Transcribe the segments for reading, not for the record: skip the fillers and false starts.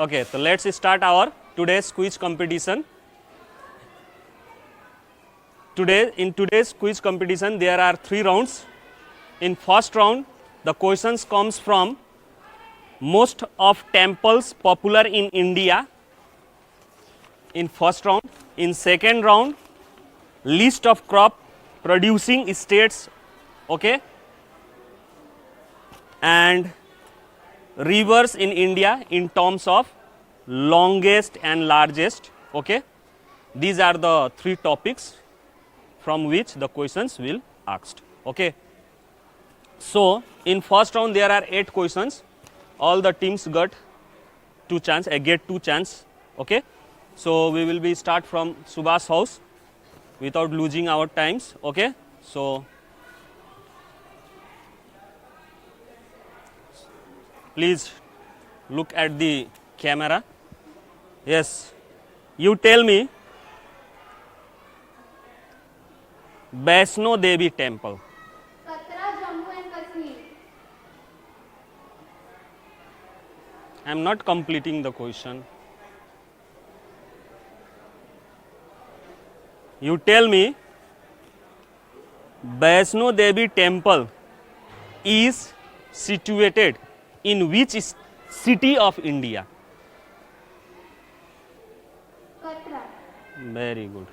Okay, so let's start our today's quiz competition. In today's quiz competition, there are 3 rounds. In first round, the questions comes from most of temples popular in India. In first round, in second round, list of crop producing states, okay, and rivers in India in terms of longest and largest, okay. These are the 3 topics from which the questions will asked, okay. So in first round there are 8 questions. All the teams get 2 chance, get 2 chance, okay. So we will be start from Subhash house without losing our times, okay. So please look at the camera. Yes, you tell me Vaishno Devi temple. Katra, Jammu and Kashmir. I am not completing the question. You tell me Vaishno Devi temple is situated in which city of India? Katra. Very good.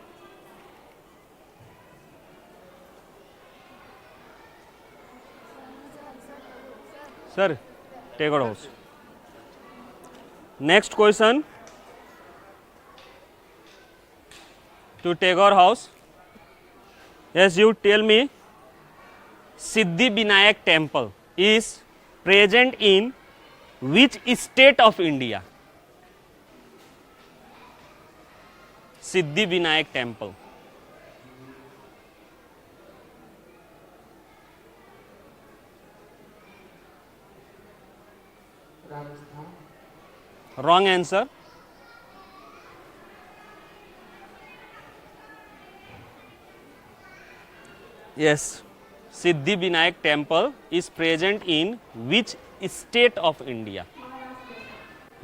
Sir, take out house. Next question. To Tagore house. Yes, you tell me Siddhi Vinayak temple is present in which state of India? Siddhi Vinayak temple. Rajasthan. Wrong answer. Yes, Siddhi Vinayak temple is present in which state of India?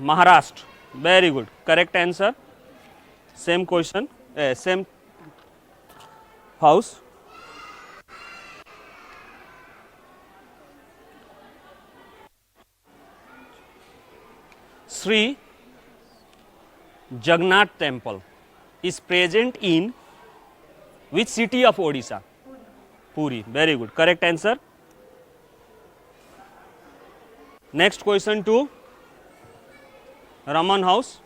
Maharashtra. Very good. Correct answer. Same question, same house. Sri Jagannath temple is present in which city of Odisha? Puri. Very good. Correct answer. Next question to Raman house.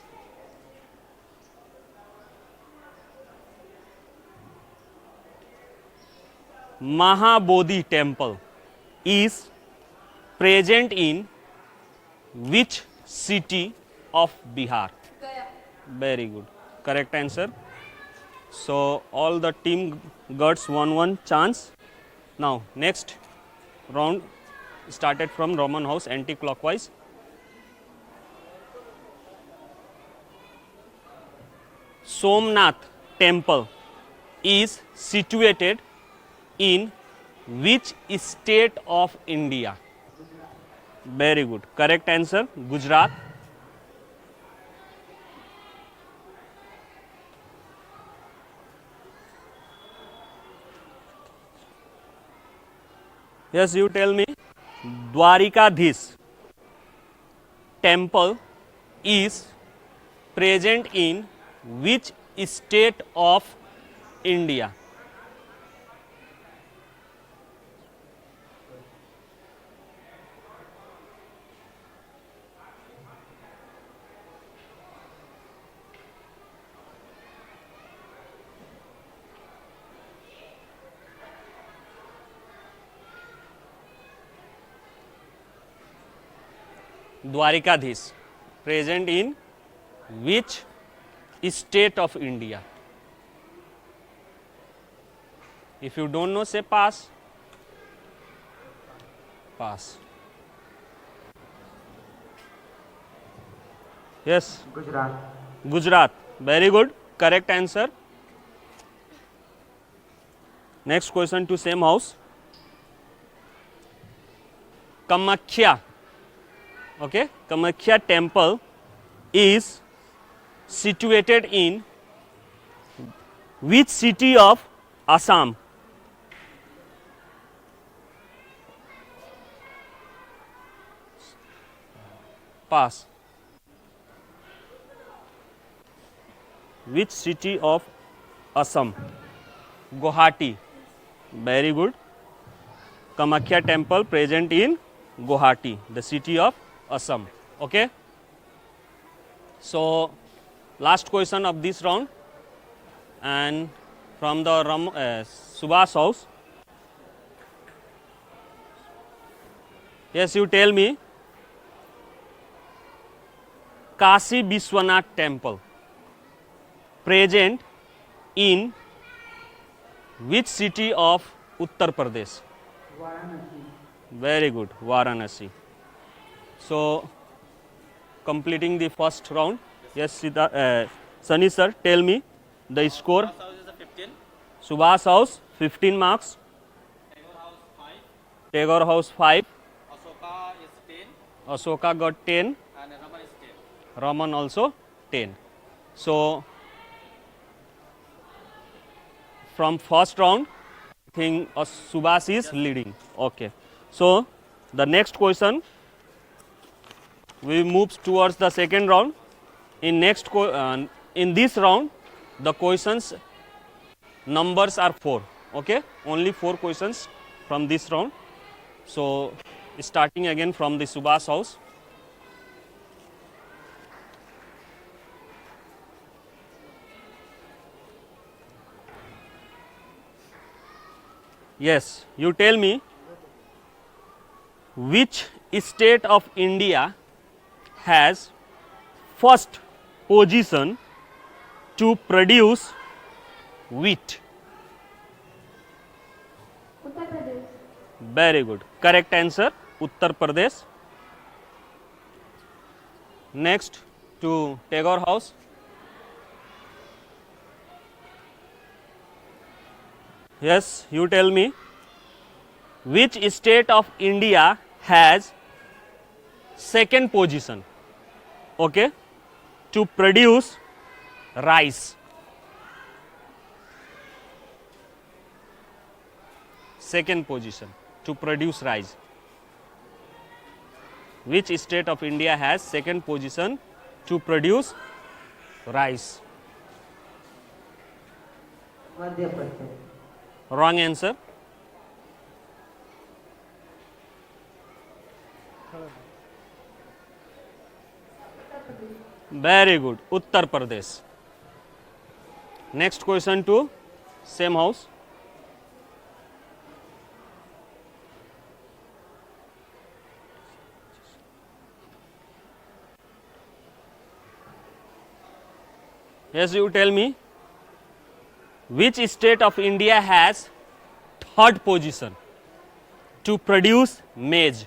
Mahabodhi temple is present in which city of Bihar? Gaya. Very good. Correct answer. So all the team gets 1-1 chance. Now next round started from Roman house anti-clockwise. Somnath temple is situated in which state of India? Very good. Correct answer. Gujarat. Yes, you tell me. Dwarikadhish temple is present in which state of India? Dwarikadhish present in which state of India? If you don't know, say pass. Pass. Yes. Gujarat. Gujarat. Very good. Correct answer. Next question to same house. Kamakhya. Okay. Kamakhya temple is situated in which city of Assam? Pass. Which city of Assam? Guwahati. Very good. Kamakhya temple present in Guwahati, the city of Assam. Okay. So last question of this round, and from the Subhash house. Yes, you tell me. Kashi Vishwanath temple present in which city of Uttar Pradesh? Varanasi. Very good, Varanasi. So completing the first round. Yes, Sunny sir, tell me the score. Subhash House is a 15, Subhash house 15 marks, Tagore House 5, Tagore house 5, Ashoka is 10, Ashoka got 10, and Raman is 10. Raman also 10. So from first round, I think Subhash is leading. Okay. So the next question, we move towards the second round. In this round, the questions numbers are 4. Okay, only 4 questions from this round. So starting again from the Subhash house. Yes, you tell me which state of India has first position to produce wheat? Uttar Pradesh. Very good. Correct answer, Uttar Pradesh. Next to Tagore house. Yes, you tell me which state of India has second position, okay, to produce rice? Second position to produce rice. Which state of India has second position to produce rice? Madhya Pradesh. Wrong answer. Very good, Uttar Pradesh. Next question to same house. Yes, you tell me which state of India has third position to produce maize?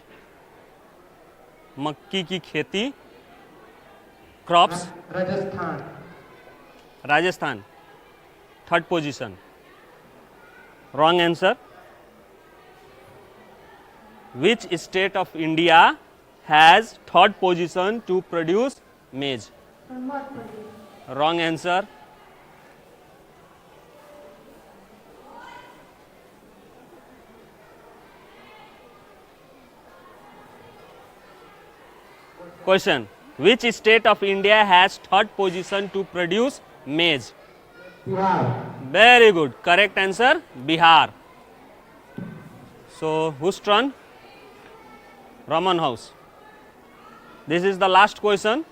मक्की की खेती, crops. Rajasthan. Rajasthan, third position. Wrong answer. Which state of India has third position to produce maize? Madhya Pradesh. Wrong answer. Question: which state of India has third position to produce maize? Bihar. Very good. Correct answer, Bihar. So whose turn? Raman house. This is the last question.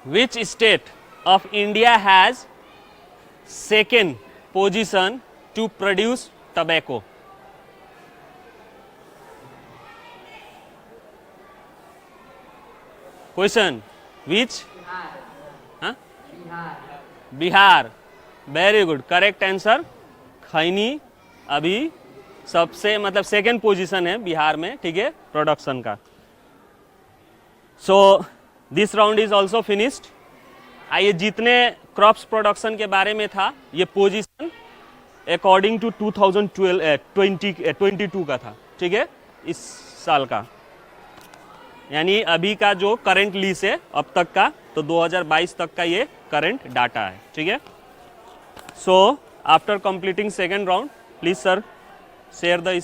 Which state of India has second position to produce tobacco? Question: which? Huh? Bihar. Very good. Correct answer, खैनी अभी सबसे मतलब second position है बिहार में, ठीक है, production का. So this round is also finished. आइए, जितने क्रॉप्स प्रोडक्शन के बारे में था ये पोजीशन अकॉर्डिंग टू 2022 का था, ठीक है, इस साल का, यानी अभी का जो करंट लीज है अब तक का, तो 2022 तक का ये करंट डाटा है, ठीक है। So after completing second round, please sir share the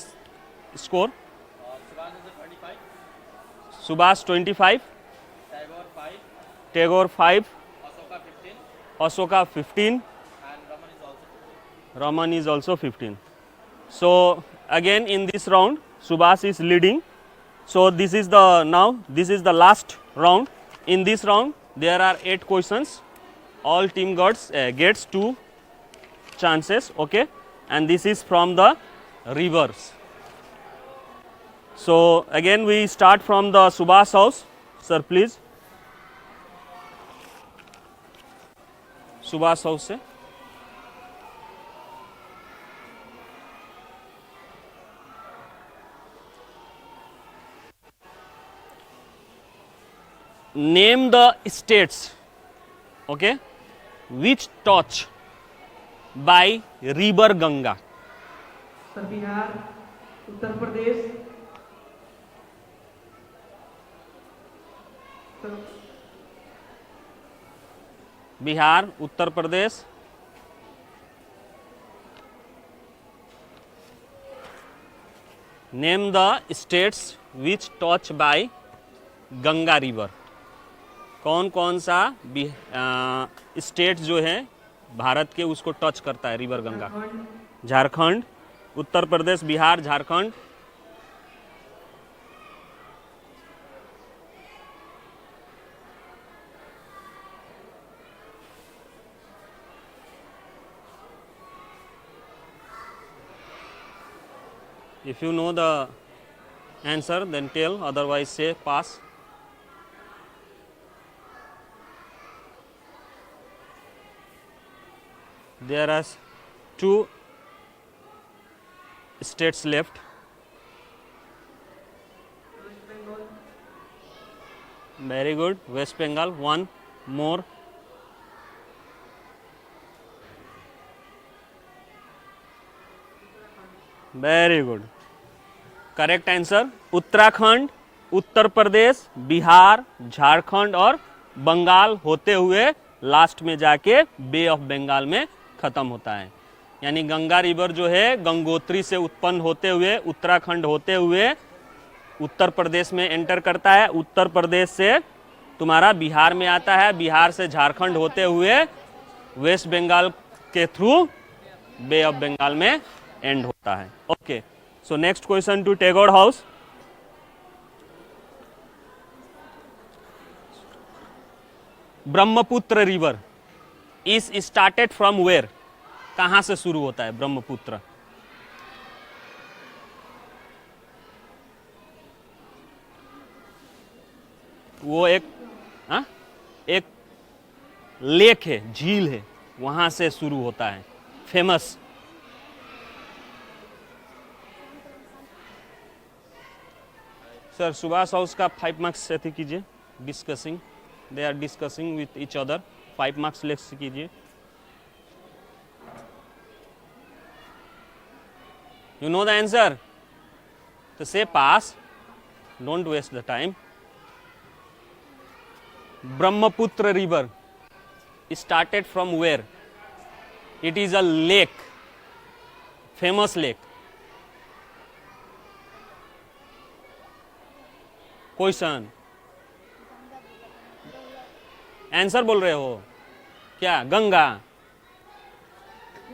score. Subhash is 25, Subhash 25, Tagore 5, Tagore 5, Ashoka 15, Ashoka 15, and Raman is also 15. Raman is also 15. So again in this round, Subhash is leading. So this is the last round. In this round, there are 8 questions. All team gets 2 chances. Okay, and this is from the reverse. So again we start from the Subhash house. Sir, please. Subhash house से. Name the states, okay, which touch by river Ganga. Sir Bihar, Uttar Pradesh, sir Bihar, Uttar Pradesh, name the states which touch by Ganga river. कौन कौन सा state जो है भारत के उसको touch करता है river Ganga? Jharkhand, Uttar Pradesh, Bihar, Jharkhand, if you know the answer then tell, otherwise say pass. There are 2 states left. Very good. West Bengal, 1 more. Very good. Correct answer Uttarakhand, Uttar Pradesh, Bihar, Jharkhand और बंगाल होते हुए लास्ट में जाके बे ऑफ बंगाल में खत्म होता है। यानी गंगा रिवर जो है गंगोत्री से उत्पन्न होते हुए उत्तराखंड होते हुए उत्तर प्रदेश में एंटर करता है, उत्तर प्रदेश से तुम्हारा बिहार में आता है, बिहार से झारखंड होते हुए वेस्ट बंगाल के थ्रू बे ऑफ बंगाल में एंड होता है। Okay, so next question to Tagore house. Brahmaputra river is started from where? कहां से शुरू होता है ब्रह्मपुत्र? वो एक लेक है, झील है, वहां से शुरू होता है, फेमस। सर सुभाष हाउस का 5 मार्क्स से कीजिए, discussing, they are discussing with each other, 5 marks less कीजिए। यू नो द आंसर, तो say pass, don't waste the time. Brahmaputra river started from where? It is a lake, famous lake. Question answer बोल रहे हो क्या? गंगा।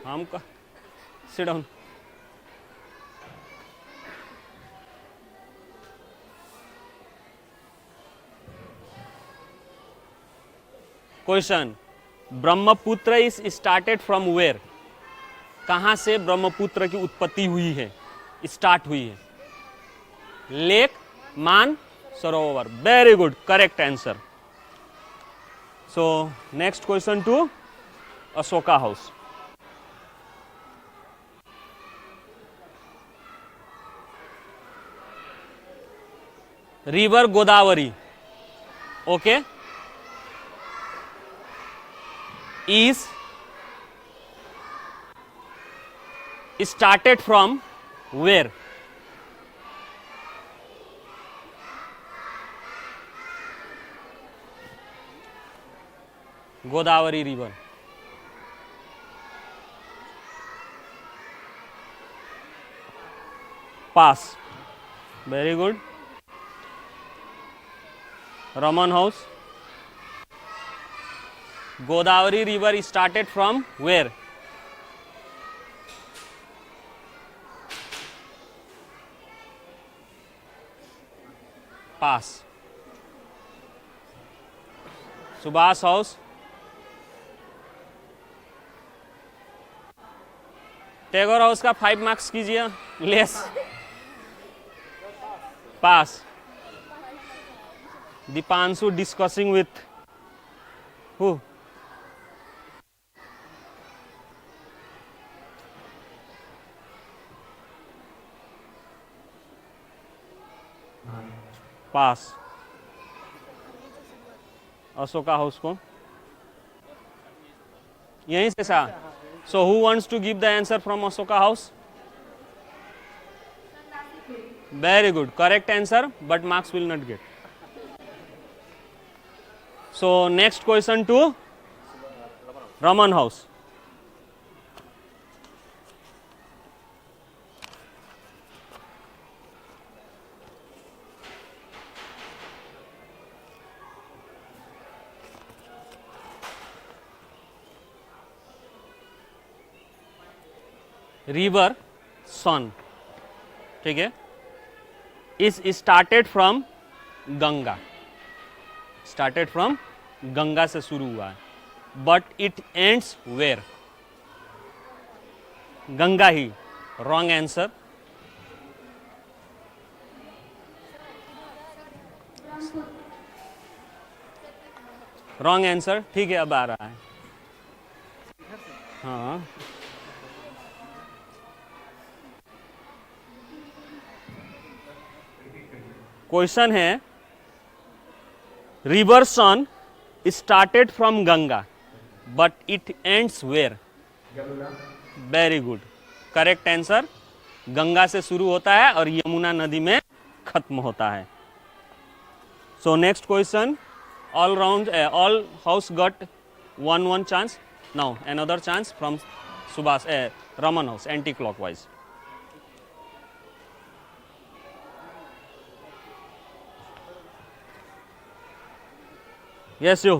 हम का sit down. Question, Brahmaputra is started from where? कहां से ब्रह्मपुत्र की उत्पत्ति हुई है, स्टार्ट हुई है? Lake, Mansarovar. Very good, correct answer. So next question to Ashoka house. River Godavari, okay, is started from where? Godavari river. Pass. Very good. Raman House. Godavari river started from where? Pass. Subhas House. Tagore house का 5 marks कीजिए less. Pass. Deepanshu discussing with who? Pass. Ashoka house को यहीं से सा. So who wants to give the answer from Ashoka House? Very good, correct answer, but marks will not get. So next question to Raman House. River Son, ठीक है, is started from Ganga. Started from Ganga से शुरू हुआ है, but it ends where? Ganga ही. Wrong answer. Wrong answer. ठीक है, अब आ रहा है. हाँ, क्वेश्चन है river Son started from Ganga but it ends where? Very good, correct answer. Ganga से शुरू होता है और यमुना नदी में खत्म होता है. So next question. All round all house got 1 chance. Now another chance from Subhash Raman house anticlockwise. Yes, you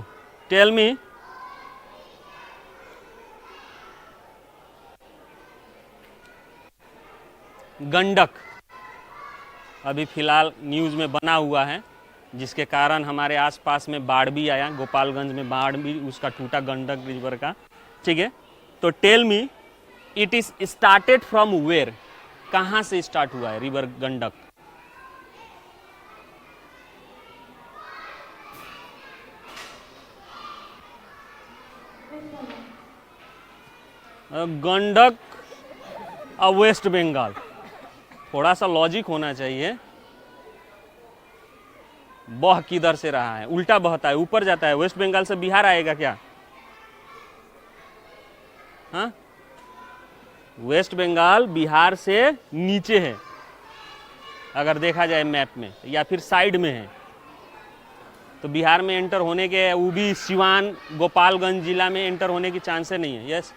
tell me. Gandak अभी फिलहाल न्यूज़ में बना हुआ है, जिसके कारण हमारे आसपास में बाढ़ भी आया. गोपालगंज में बाढ़ भी उसका टूटा, गंडक रिवर का. ठीक है, तो tell me it is started from where? कहाँ से स्टार्ट हुआ है रिवर गंडक? गंडक वेस्ट बंगाल. थोड़ा सा लॉजिक होना चाहिए. बह किधर से रहा है? उल्टा बहता है, ऊपर जाता है. वेस्ट बंगाल से बिहार आएगा क्या? हाँ, वेस्ट बंगाल बिहार से नीचे है अगर देखा जाए मैप में, या फिर साइड में है. तो बिहार में एंटर होने के, वो भी सिवान गोपालगंज जिला में एंटर होने की चांसेस नहीं है. Yes,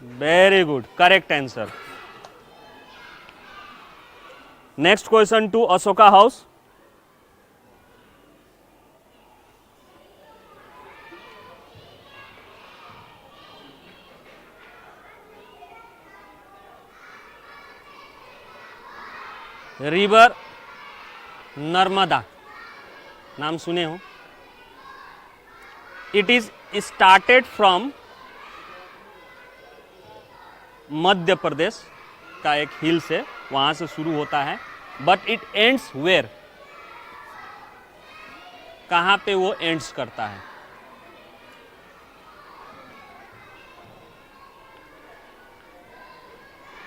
very good, correct answer. Next question to Ashoka house. River Narmada, नाम सुने हो? It is started from Madhya Pradesh का एक हिल से, वहां से शुरू होता है, बट इट एंड्स वेयर? कहां पे वो एंड्स करता है?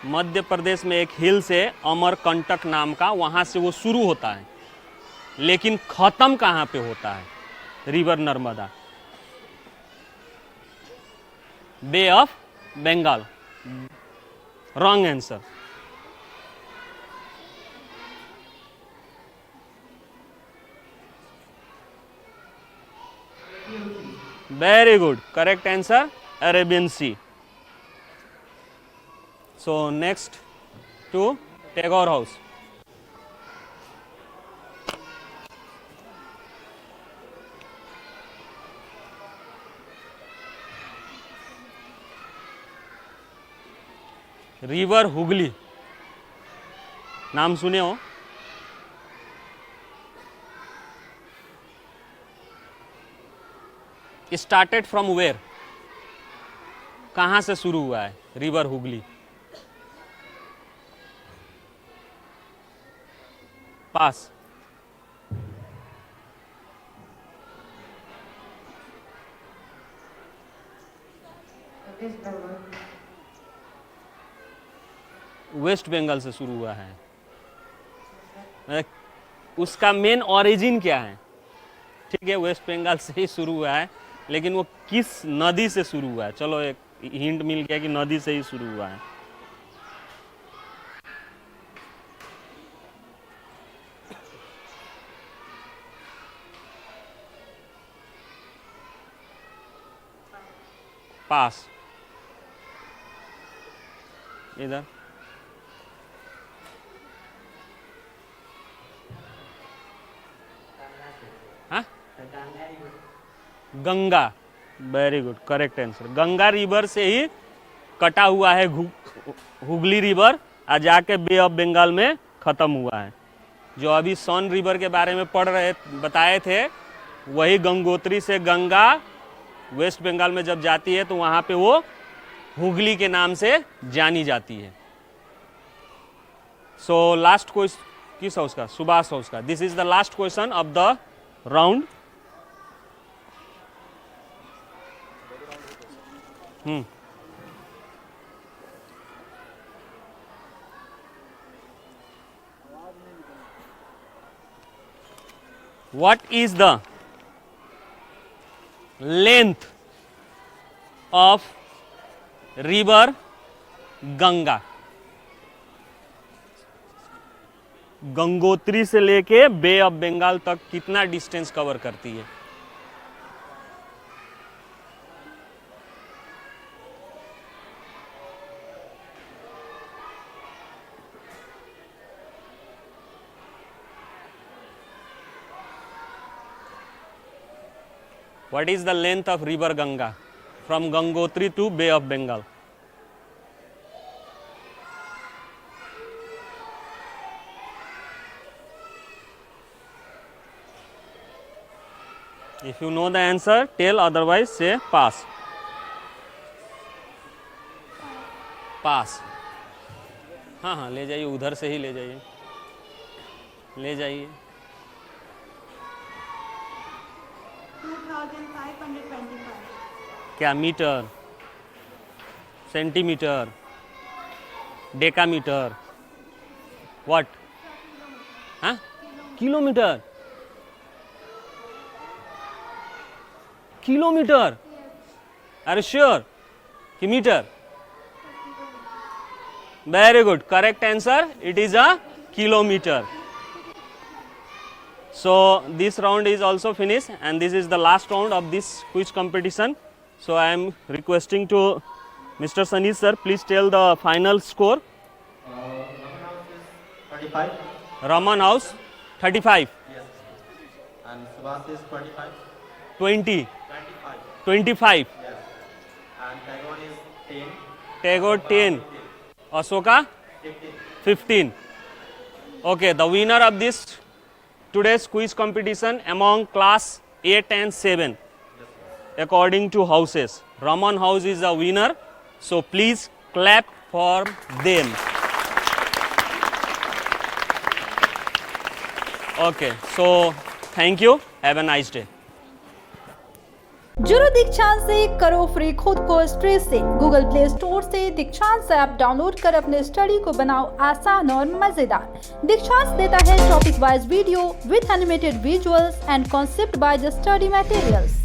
मध्य प्रदेश में एक हिल से, अमरकंटक नाम का, वहां से वो शुरू होता है, लेकिन खत्म कहां पे होता है river Narmada? Bay of Bengal. Wrong answer. Very good. Correct answer, Arabian Sea. So next to Tagore House. River Hooghly, नाम सुने हो? स्टार्टेड फ्रॉम वेयर, कहाँ से शुरू हुआ है रिवर हुगली? पास. वेस्ट बंगाल से शुरू हुआ है. उसका मेन ओरिजिन क्या है? ठीक है, वेस्ट बंगाल से ही शुरू हुआ है, लेकिन वो किस नदी से शुरू हुआ है? चलो एक हिंट मिल गया कि नदी से ही शुरू हुआ है. पास. इधर Ganga. Very good, correct answer. Ganga river से ही कटा हुआ है हुगली रिवर, और जाके बे ऑफ बंगाल में खत्म हुआ है. जो अभी सोन रिवर के बारे में बताए थे, वही गंगोत्री से गंगा वेस्ट बंगाल में जब जाती है तो वहां पे वो हुगली के नाम से जानी जाती है. सो लास्ट क्वेश्चन किस हाउस का? सुभाष हाउस का. This is the last question of the round. What is the length of river Ganga? Gangotri से लेके बे ऑफ बंगाल तक कितना डिस्टेंस कवर करती है? What is the length of river Ganga from Gangotri to Bay of Bengal? If you know the answer, tell, otherwise say pass. पास. हाँ हाँ, ले जाइए, उधर से ही ले जाइए, ले जाइए. 2525. क्या? Metre, centimetre, decametre, what? हाँ, किलोमीटर. किलोमीटर? आर श्योर कि metre? Very good, correct answer. It is a kilometre. So this round is also finished, and this is the last round of this quiz competition. So I am requesting to Mr. Sunny sir, please tell the final score. Raman House 35. Raman House 35. Yes. And Subhas is 25. 20. 25. 25. Yes. And Tagore is 10. Tagore 10. Ashoka 15. 15. Okay, the winner of this today's quiz competition among class 8 and 7, according to houses, Raman House is the winner. So please clap for them. Okay, so thank you. Have a nice day. जुड़ो दीक्षांत से, करो free खुद को stress से. Google play store से दीक्षांत app download कर अपने स्टडी को बनाओ आसान और मजेदार. दीक्षांत देता है topic wise video with animated visuals and concept by the study materials.